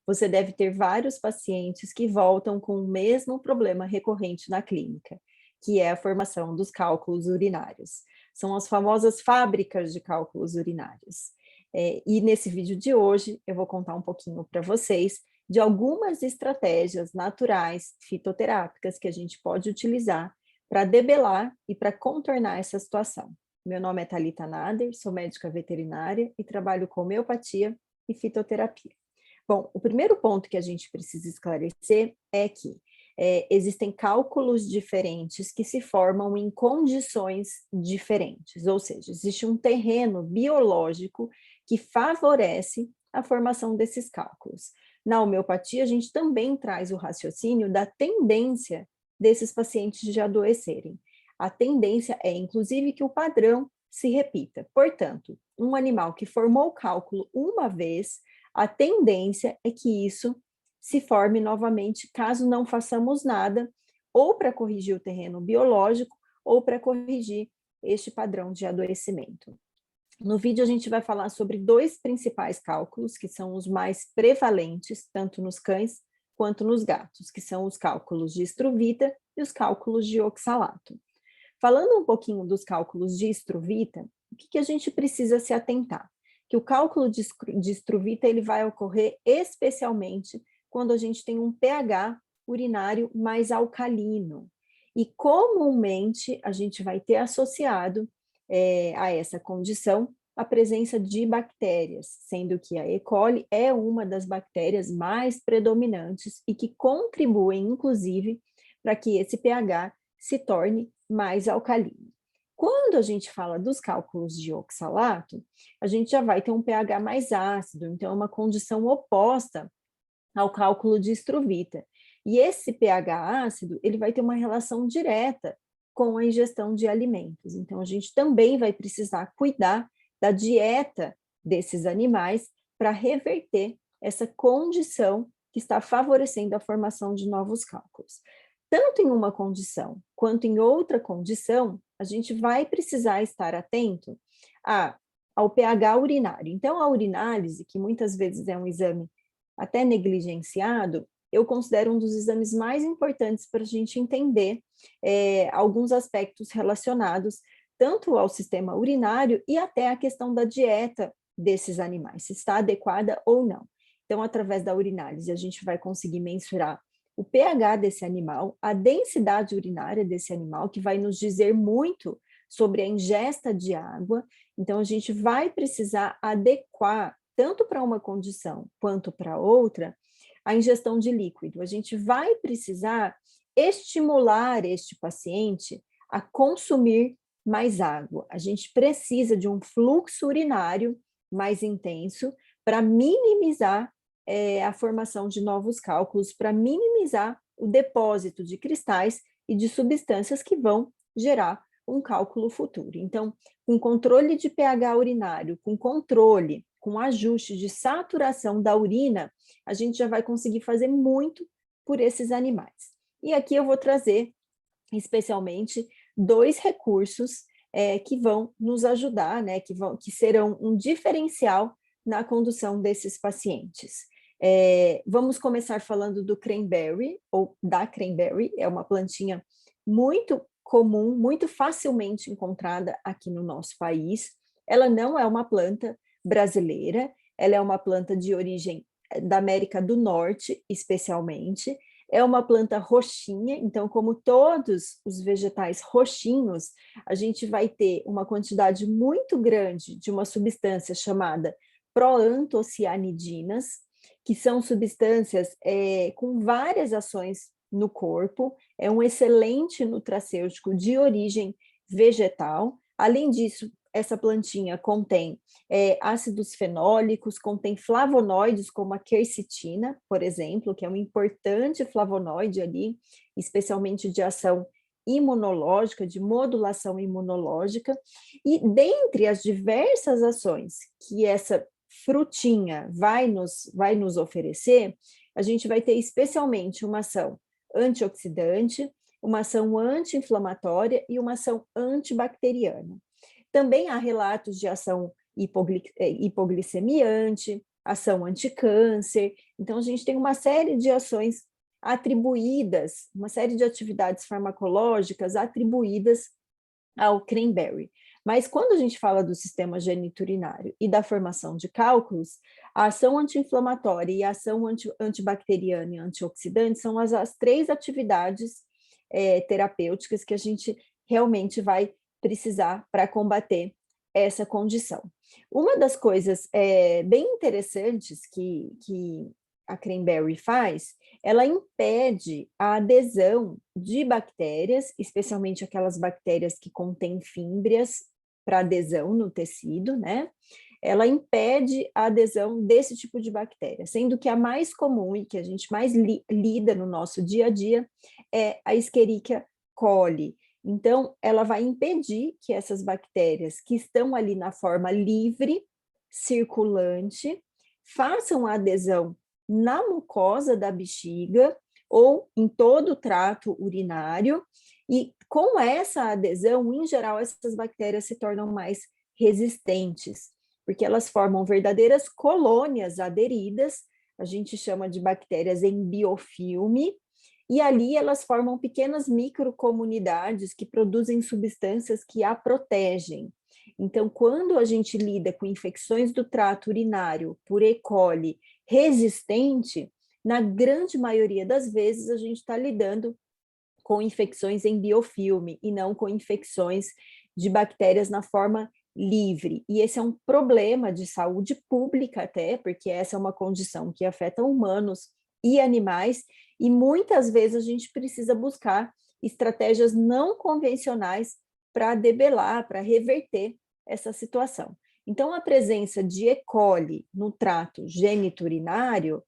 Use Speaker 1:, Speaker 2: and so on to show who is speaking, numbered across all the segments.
Speaker 1: você deve ter vários pacientes que voltam com o mesmo problema recorrente na clínica, que é a formação dos cálculos urinários. São as famosas fábricas de cálculos urinários. E nesse vídeo de hoje, eu vou contar um pouquinho para vocês de algumas estratégias naturais, fitoterápicas, que a gente pode utilizar para debelar e para contornar essa situação. Meu nome é Thalita Nader, sou médica veterinária e trabalho com homeopatia e fitoterapia. Bom, o primeiro ponto que a gente precisa esclarecer é que existem cálculos diferentes que se formam em condições diferentes, ou seja, existe um terreno biológico que favorece a formação desses cálculos. Na homeopatia, a gente também traz o raciocínio da tendência desses pacientes de adoecerem. A tendência é, inclusive, que o padrão se repita. Portanto, um animal que formou o cálculo uma vez, a tendência é que isso se forme novamente, caso não façamos nada, ou para corrigir o terreno biológico, ou para corrigir este padrão de adoecimento. No vídeo a gente vai falar sobre dois principais cálculos, que são os mais prevalentes, tanto nos cães quanto nos gatos, que são os cálculos de Struvita e os cálculos de oxalato. Falando um pouquinho dos cálculos de Struvita, o que a gente precisa se atentar? Que o cálculo de Struvita ele vai ocorrer especialmente quando a gente tem um pH urinário mais alcalino. E comumente a gente vai ter associado a essa condição a presença de bactérias, sendo que a E. coli é uma das bactérias mais predominantes e que contribuem, inclusive, para que esse pH se torne mais alcalino. Quando a gente fala dos cálculos de oxalato, a gente já vai ter um pH mais ácido, então é uma condição oposta ao cálculo de Struvita. E esse pH ácido, ele vai ter uma relação direta com a ingestão de alimentos. Então, a gente também vai precisar cuidar da dieta desses animais para reverter essa condição que está favorecendo a formação de novos cálculos. Tanto em uma condição quanto em outra condição, a gente vai precisar estar atento ao pH urinário. Então, a urinálise, que muitas vezes é um exame até negligenciado, eu considero um dos exames mais importantes para a gente entender alguns aspectos relacionados tanto ao sistema urinário e até a questão da dieta desses animais, se está adequada ou não. Então, através da urinálise, a gente vai conseguir mensurar o pH desse animal, a densidade urinária desse animal, que vai nos dizer muito sobre a ingesta de água. Então, a gente vai precisar adequar, tanto para uma condição quanto para outra, a ingestão de líquido. A gente vai precisar estimular este paciente a consumir mais água. A gente precisa de um fluxo urinário mais intenso para minimizar a formação de novos cálculos, para minimizar o depósito de cristais e de substâncias que vão gerar um cálculo futuro. Então, com controle de pH urinário, com ajuste de saturação da urina, a gente já vai conseguir fazer muito por esses animais. E aqui eu vou trazer, especialmente, dois recursos que vão nos ajudar, né, que serão um diferencial na condução desses pacientes. Vamos começar falando do cranberry, ou da cranberry, é uma plantinha muito comum, muito facilmente encontrada aqui no nosso país. Ela não é uma planta brasileira, ela é uma planta de origem da América do Norte, especialmente. É uma planta roxinha, então, como todos os vegetais roxinhos, a gente vai ter uma quantidade muito grande de uma substância chamada proantocianidinas, que são substâncias com várias ações no corpo, é um excelente nutracêutico de origem vegetal. Além disso, essa plantinha contém ácidos fenólicos, contém flavonoides, como a quercetina, por exemplo, que é um importante flavonoide ali, especialmente de ação imunológica, de modulação imunológica, e dentre as diversas ações que essa frutinha vai nos oferecer, a gente vai ter especialmente uma ação antioxidante, uma ação anti-inflamatória e uma ação antibacteriana. Também há relatos de ação hipoglicemiante, ação anticâncer. Então, a gente tem uma série de ações atribuídas, uma série de atividades farmacológicas atribuídas ao cranberry. Mas quando a gente fala do sistema geniturinário e da formação de cálculos, a ação anti-inflamatória e a ação antibacteriana e antioxidante são as três atividades terapêuticas que a gente realmente vai precisar para combater essa condição. Uma das coisas bem interessantes que a cranberry faz, ela impede a adesão de bactérias, especialmente aquelas bactérias que contêm fímbrias para adesão no tecido, né? Ela impede a adesão desse tipo de bactéria, sendo que a mais comum e que a gente mais lida no nosso dia a dia é a Escherichia coli. Então, ela vai impedir que essas bactérias que estão ali na forma livre, circulante, façam a adesão na mucosa da bexiga ou em todo o trato urinário, e com essa adesão, em geral, essas bactérias se tornam mais resistentes, porque elas formam verdadeiras colônias aderidas, a gente chama de bactérias em biofilme, e ali elas formam pequenas microcomunidades que produzem substâncias que a protegem. Então, quando a gente lida com infecções do trato urinário por E. coli resistente, na grande maioria das vezes a gente está lidando com infecções em biofilme e não com infecções de bactérias na forma livre. E esse é um problema de saúde pública até, porque essa é uma condição que afeta humanos e animais, e muitas vezes a gente precisa buscar estratégias não convencionais para debelar, para reverter essa situação. Então, a presença de E. coli no trato geniturinário,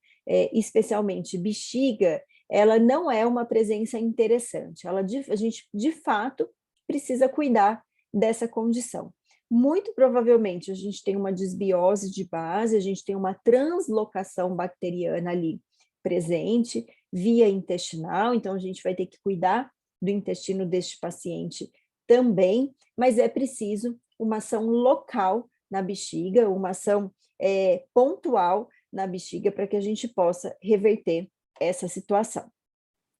Speaker 1: especialmente bexiga, ela não é uma presença interessante. A gente, de fato, precisa cuidar dessa condição. Muito provavelmente, a gente tem uma desbiose de base, a gente tem uma translocação bacteriana ali presente, via intestinal, então a gente vai ter que cuidar do intestino deste paciente também, mas é preciso uma ação local na bexiga, uma ação pontual na bexiga para que a gente possa reverter essa situação.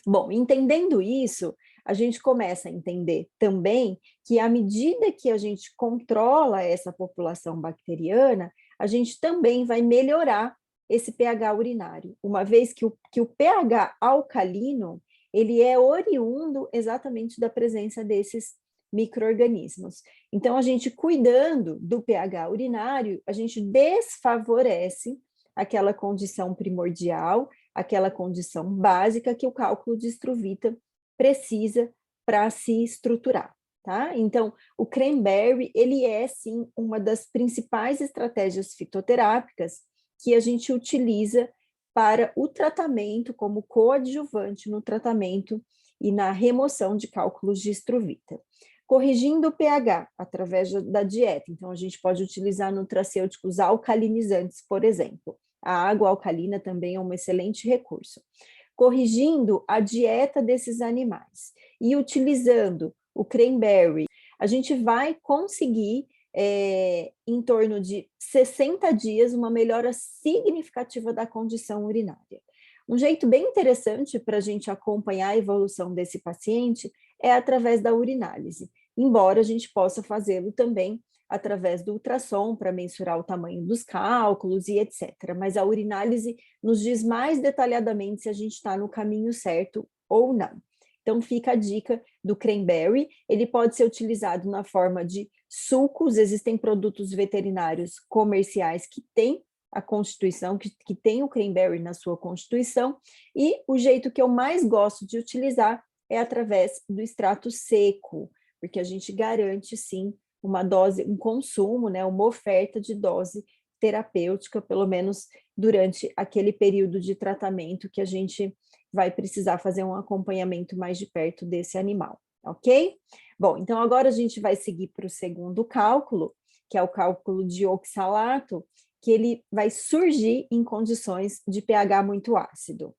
Speaker 1: Bom, entendendo isso, a gente começa a entender também que à medida que a gente controla essa população bacteriana, a gente também vai melhorar esse pH urinário, uma vez que o pH alcalino, ele é oriundo exatamente da presença desses micro-organismos. Então, a gente cuidando do pH urinário, a gente desfavorece aquela condição primordial, aquela condição básica que o cálculo de Struvita precisa para se estruturar, tá? Então, o cranberry, ele é, sim, uma das principais estratégias fitoterápicas que a gente utiliza para o tratamento, como coadjuvante no tratamento e na remoção de cálculos de Struvita. Corrigindo o pH através da dieta, então a gente pode utilizar nutracêuticos alcalinizantes, por exemplo. A água alcalina também é um excelente recurso. Corrigindo a dieta desses animais e utilizando o cranberry, a gente vai conseguir, em torno de 60 dias, uma melhora significativa da condição urinária. Um jeito bem interessante para a gente acompanhar a evolução desse paciente é através da urinálise, embora a gente possa fazê-lo também através do ultrassom para mensurar o tamanho dos cálculos e etc. Mas a urinálise nos diz mais detalhadamente se a gente está no caminho certo ou não. Então fica a dica do cranberry, ele pode ser utilizado na forma de sucos, existem produtos veterinários comerciais que têm a constituição, que tem o cranberry na sua constituição, e o jeito que eu mais gosto de utilizar é através do extrato seco, porque a gente garante, sim, uma dose, um consumo, né, uma oferta de dose terapêutica, pelo menos durante aquele período de tratamento que a gente vai precisar fazer um acompanhamento mais de perto desse animal, ok? Bom, então agora a gente vai seguir para o segundo cálculo, que é o cálculo de oxalato, que ele vai surgir em condições de pH muito ácido.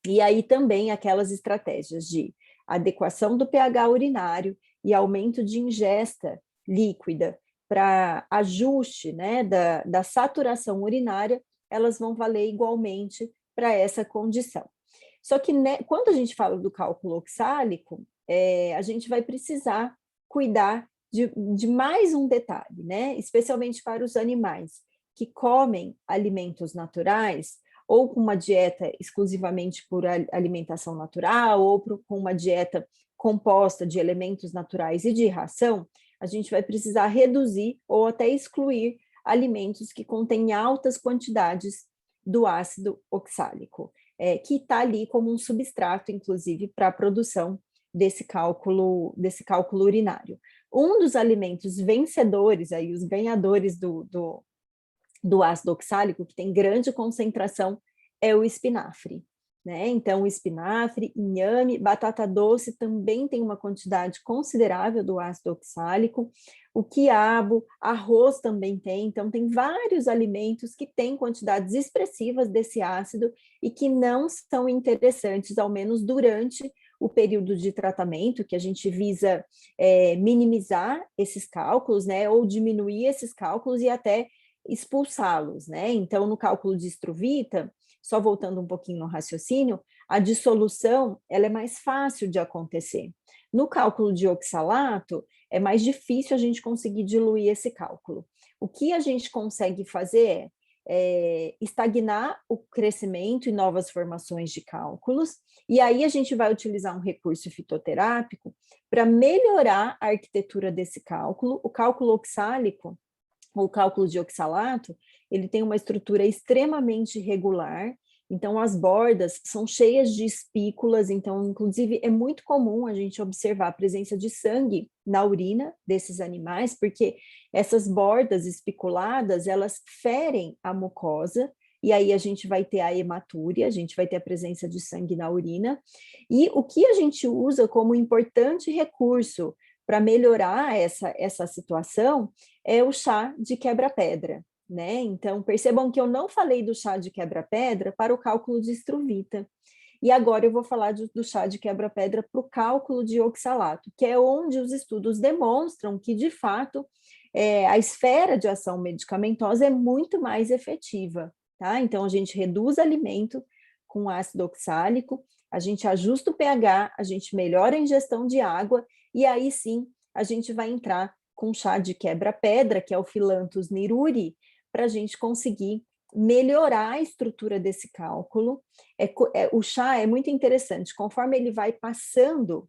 Speaker 1: E aí também aquelas estratégias de adequação do pH urinário e aumento de ingesta líquida para ajuste, né, da saturação urinária elas vão valer igualmente para essa condição. Só que, né, quando a gente fala do cálculo oxálico, a gente vai precisar cuidar de mais um detalhe, né? Especialmente para os animais que comem alimentos naturais, ou com uma dieta exclusivamente por alimentação natural, ou com uma dieta composta de elementos naturais e de ração, a gente vai precisar reduzir ou até excluir alimentos que contêm altas quantidades do ácido oxálico, que está ali como um substrato, inclusive, para a produção desse cálculo urinário. Um dos alimentos vencedores, aí, os ganhadores do ácido oxálico, que tem grande concentração, é o espinafre, né? Então, o espinafre, inhame, batata doce também tem uma quantidade considerável do ácido oxálico, o quiabo, arroz também tem, então tem vários alimentos que têm quantidades expressivas desse ácido e que não são interessantes, ao menos durante o período de tratamento, que a gente visa minimizar esses cálculos, né, ou diminuir esses cálculos e até expulsá-los, né? Então, no cálculo de Struvita, só voltando um pouquinho no raciocínio, a dissolução ela é mais fácil de acontecer. No cálculo de oxalato, é mais difícil a gente conseguir diluir esse cálculo. O que a gente consegue fazer é estagnar o crescimento e novas formações de cálculos, e aí a gente vai utilizar um recurso fitoterápico para melhorar a arquitetura desse cálculo. O cálculo oxálico, o cálculo de oxalato, ele tem uma estrutura extremamente irregular, então as bordas são cheias de espículas, então inclusive é muito comum a gente observar a presença de sangue na urina desses animais, porque essas bordas espiculadas, elas ferem a mucosa, e aí a gente vai ter a hematúria, a gente vai ter a presença de sangue na urina, e o que a gente usa como importante recurso para melhorar essa situação é o chá de quebra-pedra, né? Então, percebam que eu não falei do chá de quebra-pedra para o cálculo de Struvita. E agora eu vou falar do chá de quebra-pedra para o cálculo de oxalato, que é onde os estudos demonstram que, de fato, a esfera de ação medicamentosa é muito mais efetiva, tá? Então, a gente reduz alimento com ácido oxálico, a gente ajusta o pH, a gente melhora a ingestão de água, e aí sim a gente vai entrar com chá de quebra-pedra, que é o Phyllanthus niruri, para a gente conseguir melhorar a estrutura desse cálculo. O chá é muito interessante, conforme ele vai passando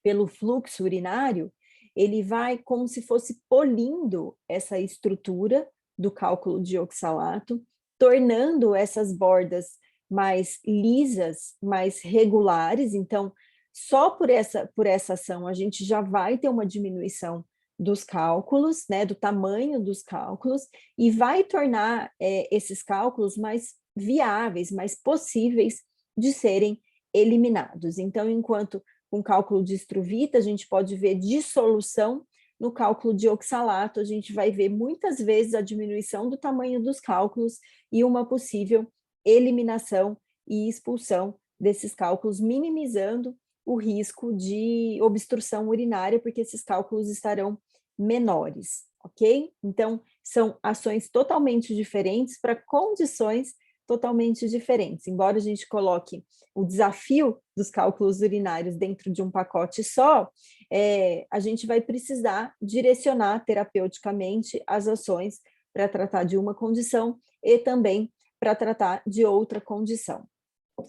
Speaker 1: pelo fluxo urinário, ele vai como se fosse polindo essa estrutura do cálculo de oxalato, tornando essas bordas mais lisas, mais regulares. Então, só por essa ação a gente já vai ter uma diminuição dos cálculos, né, do tamanho dos cálculos, e vai tornar esses cálculos mais viáveis, mais possíveis de serem eliminados. Então, enquanto com cálculo de Struvita a gente pode ver dissolução, no cálculo de oxalato a gente vai ver muitas vezes a diminuição do tamanho dos cálculos e uma possível eliminação e expulsão desses cálculos, minimizando o risco de obstrução urinária, porque esses cálculos estarão menores, ok? Então, são ações totalmente diferentes para condições totalmente diferentes. Embora a gente coloque o desafio dos cálculos urinários dentro de um pacote só, a gente vai precisar direcionar terapeuticamente as ações para tratar de uma condição e também para tratar de outra condição.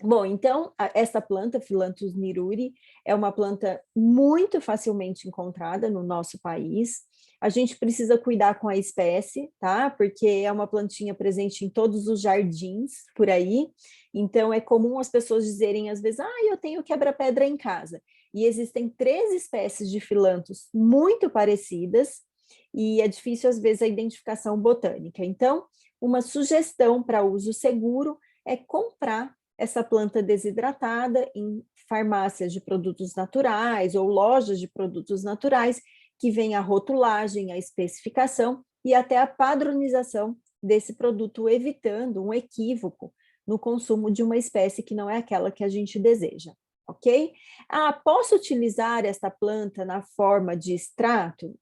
Speaker 1: Bom, então, essa planta, Phyllanthus niruri, é uma planta muito facilmente encontrada no nosso país. A gente precisa cuidar com a espécie, tá? Porque é uma plantinha presente em todos os jardins por aí. Então, é comum as pessoas dizerem, às vezes, eu tenho quebra-pedra em casa. E existem 3 espécies de Phyllanthus muito parecidas, e é difícil, às vezes, a identificação botânica. Então, uma sugestão para uso seguro é comprar essa planta desidratada em farmácias de produtos naturais ou lojas de produtos naturais, que vem a rotulagem, a especificação e até a padronização desse produto, evitando um equívoco no consumo de uma espécie que não é aquela que a gente deseja, ok? Posso utilizar esta planta na forma de extrato?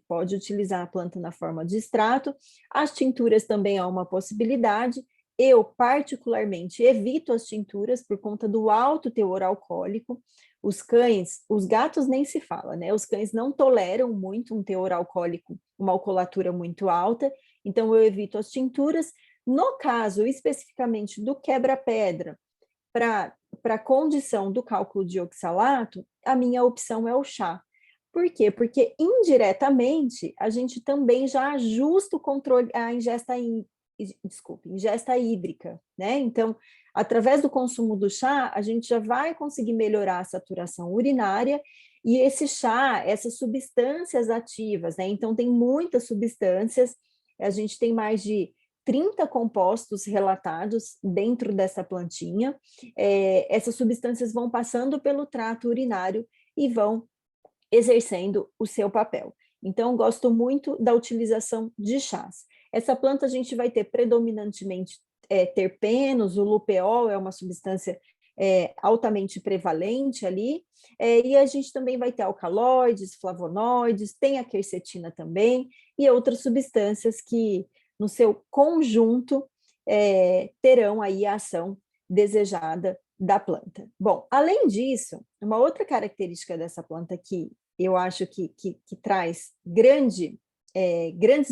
Speaker 1: Pode utilizar a planta na forma de extrato. As tinturas também é uma possibilidade. Eu, particularmente, evito as tinturas por conta do alto teor alcoólico. Os cães, os gatos nem se fala, né? Os cães não toleram muito um teor alcoólico, uma alcoolatura muito alta, então eu evito as tinturas. No caso, especificamente do quebra-pedra, para a condição do cálculo de oxalato, a minha opção é o chá. Por quê? Porque indiretamente a gente também já ajusta o controle, a ingesta hídrica, né? Então, através do consumo do chá, a gente já vai conseguir melhorar a saturação urinária e esse chá, essas substâncias ativas, né? Então, tem muitas substâncias, a gente tem mais de 30 compostos relatados dentro dessa plantinha. Essas substâncias vão passando pelo trato urinário e vão exercendo o seu papel. Então, gosto muito da utilização de chás. Essa planta a gente vai ter predominantemente terpenos, o lupeol é uma substância altamente prevalente ali, e a gente também vai ter alcaloides, flavonoides, tem a quercetina também, e outras substâncias que, no seu conjunto, terão aí a ação desejada da planta. Bom, além disso, uma outra característica dessa planta que eu acho que traz grandes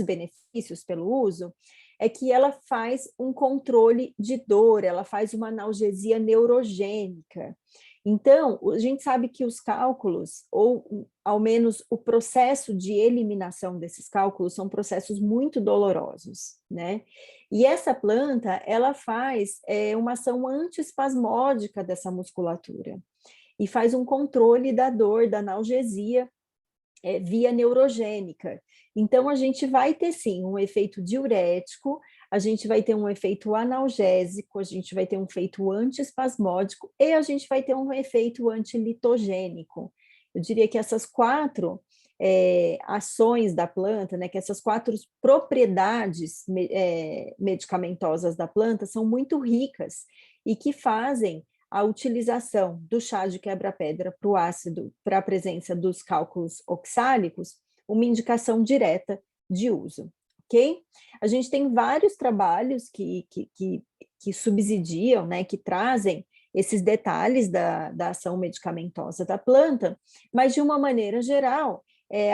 Speaker 1: benefícios pelo uso, é que ela faz um controle de dor, ela faz uma analgesia neurogênica. Então, a gente sabe que os cálculos, ou ao menos o processo de eliminação desses cálculos, são processos muito dolorosos, né? E essa planta, ela faz uma ação antiespasmódica dessa musculatura e faz um controle da dor, da analgesia, via neurogênica. Então, a gente vai ter, sim, um efeito diurético, a gente vai ter um efeito analgésico, a gente vai ter um efeito antiespasmódico e a gente vai ter um efeito antilitogênico. Eu diria que essas quatro ações da planta, né, que essas quatro propriedades medicamentosas da planta são muito ricas e que fazem a utilização do chá de quebra-pedra para o ácido, para a presença dos cálculos oxálicos, uma indicação direta de uso, ok? A gente tem vários trabalhos que subsidiam, né, que trazem esses detalhes da ação medicamentosa da planta, mas de uma maneira geral,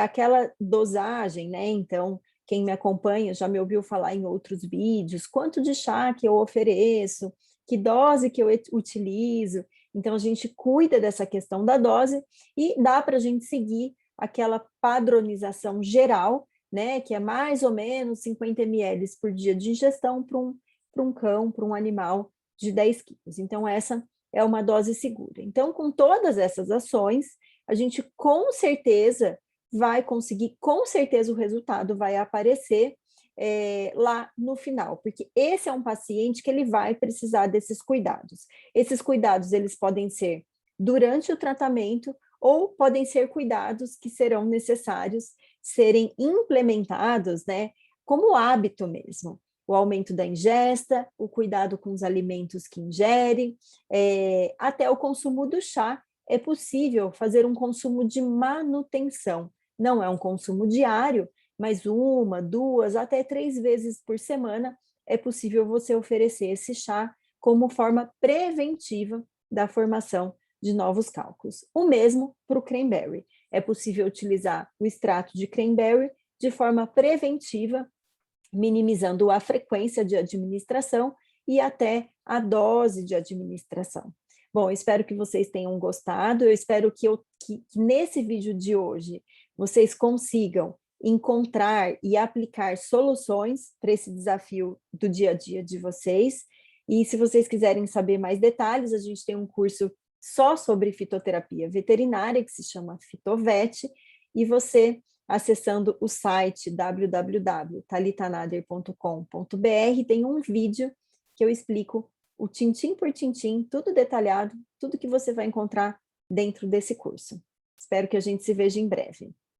Speaker 1: aquela dosagem, né, então, quem me acompanha já me ouviu falar em outros vídeos, quanto de chá que eu ofereço, que dose que eu utilizo. Então, a gente cuida dessa questão da dose e dá para a gente seguir aquela padronização geral, né, que é mais ou menos 50 ml por dia de ingestão para um cão, para um animal de 10 quilos. Então, essa é uma dose segura. Então, com todas essas ações, a gente com certeza vai conseguir, com certeza o resultado vai aparecer lá no final, porque esse é um paciente que ele vai precisar desses cuidados. Esses cuidados, eles podem ser durante o tratamento ou podem ser cuidados que serão necessários serem implementados, né, como hábito mesmo. O aumento da ingesta, o cuidado com os alimentos que ingere, até o consumo do chá. É possível fazer um consumo de manutenção. Não é um consumo diário, mas 1, 2, até 3 vezes por semana é possível você oferecer esse chá como forma preventiva da formação de novos cálculos. O mesmo para o cranberry. É possível utilizar o extrato de cranberry de forma preventiva, minimizando a frequência de administração e até a dose de administração. Bom, espero que vocês tenham gostado, eu espero que nesse vídeo de hoje vocês consigam encontrar e aplicar soluções para esse desafio do dia a dia de vocês. E se vocês quiserem saber mais detalhes, a gente tem um curso só sobre fitoterapia veterinária, que se chama Fitovet, e você, acessando o site www.talitanader.com.br, tem um vídeo que eu explico o tintim por tintim, tudo detalhado, tudo que você vai encontrar dentro desse curso. Espero que a gente se veja em breve.